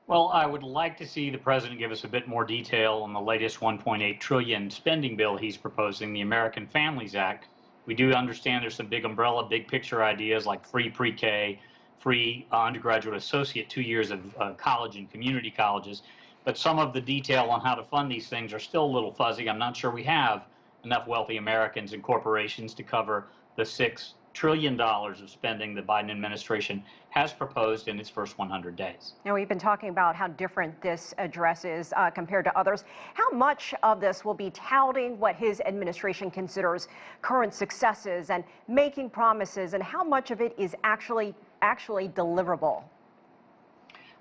Well, I would like to see the president give us a bit more detail on the latest 1.8 trillion spending bill he's proposing, the American Families Act. We do understand there's some big umbrella, big picture ideas like free pre-K, free undergraduate associate 2 years of college and community colleges. But some of the detail on how to fund these things are still a little fuzzy. I'm not sure we have enough wealthy Americans and corporations to cover the $6 trillion of spending the Biden administration has proposed in its first 100 days. Now, we've been talking about how different this address is compared to others. How much of this will be touting what his administration considers current successes and making promises, and how much of it is actually deliverable?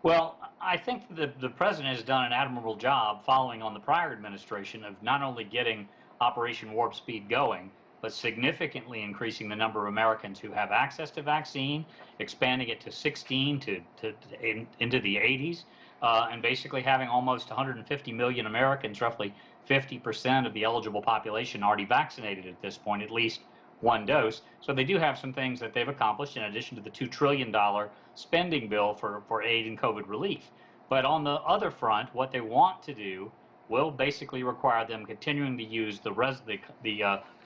Well, I think the president has done an admirable job following on the prior administration of not only getting Operation Warp Speed going, but significantly increasing the number of Americans who have access to vaccine, expanding it to 16 into the 80s, and basically having almost 150 million Americans, roughly 50% of the eligible population, already vaccinated at this point, at least one dose. So they do have some things that they've accomplished in addition to the $2 trillion spending bill for aid and COVID relief. But on the other front, what they want to do will basically require them continuing to use the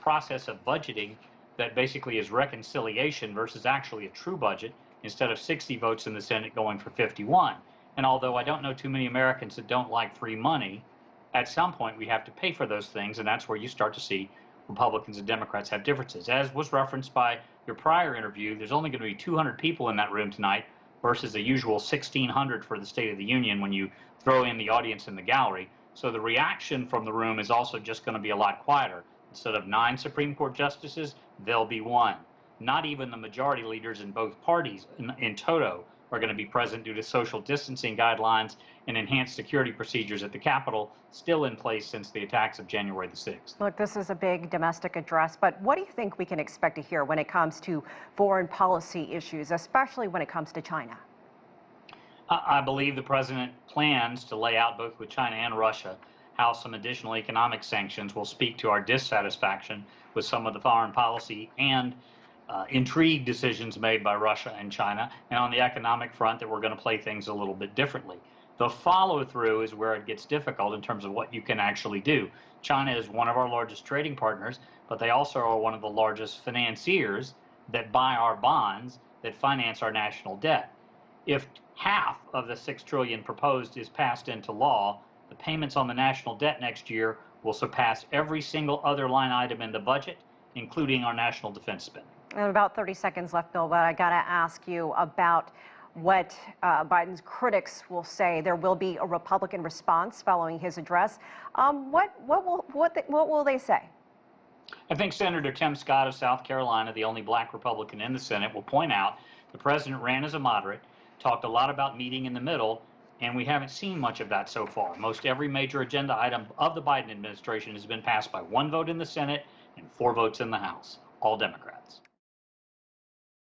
process of budgeting that basically is reconciliation versus actually a true budget, instead of 60 votes in the Senate going for 51. And although I don't know too many Americans that don't like free money, at some point we have to pay for those things, and that's where you start to see Republicans and Democrats have differences. As was referenced by your prior interview, there's only going to be 200 people in that room tonight versus the usual 1,600 for the State of the Union when you throw in the audience in the gallery. So the reaction from the room is also just going to be a lot quieter. Instead of 9 Supreme Court justices, there'll be 1. Not even the majority leaders in both parties in toto are going to be present due to social distancing guidelines and enhanced security procedures at the Capitol, still in place since the attacks of January the 6th. Look, this is a big domestic address, but what do you think we can expect to hear when it comes to foreign policy issues, especially when it comes to China? I believe the president plans to lay out, both with China and Russia, how some additional economic sanctions will speak to our dissatisfaction with some of the foreign policy and intrigue decisions made by Russia and China, and on the economic front that we're going to play things a little bit differently. The follow-through is where it gets difficult in terms of what you can actually do. China is one of our largest trading partners, but they also are one of the largest financiers that buy our bonds that finance our national debt. If half of the $6 trillion proposed is passed into law, the payments on the national debt next year will surpass every single other line item in the budget, including our national defense spending. And about 30 seconds left, Bill, but I got to ask you about what Biden's critics will say. There will be a Republican response following his address. What will they say? I think Senator Tim Scott of South Carolina, the only black Republican in the Senate, will point out the president ran as a moderate, talked a lot about meeting in the middle, and we haven't seen much of that so far. Most every major agenda item of the Biden administration has been passed by 1 vote in the Senate and 4 votes in the House, all Democrats.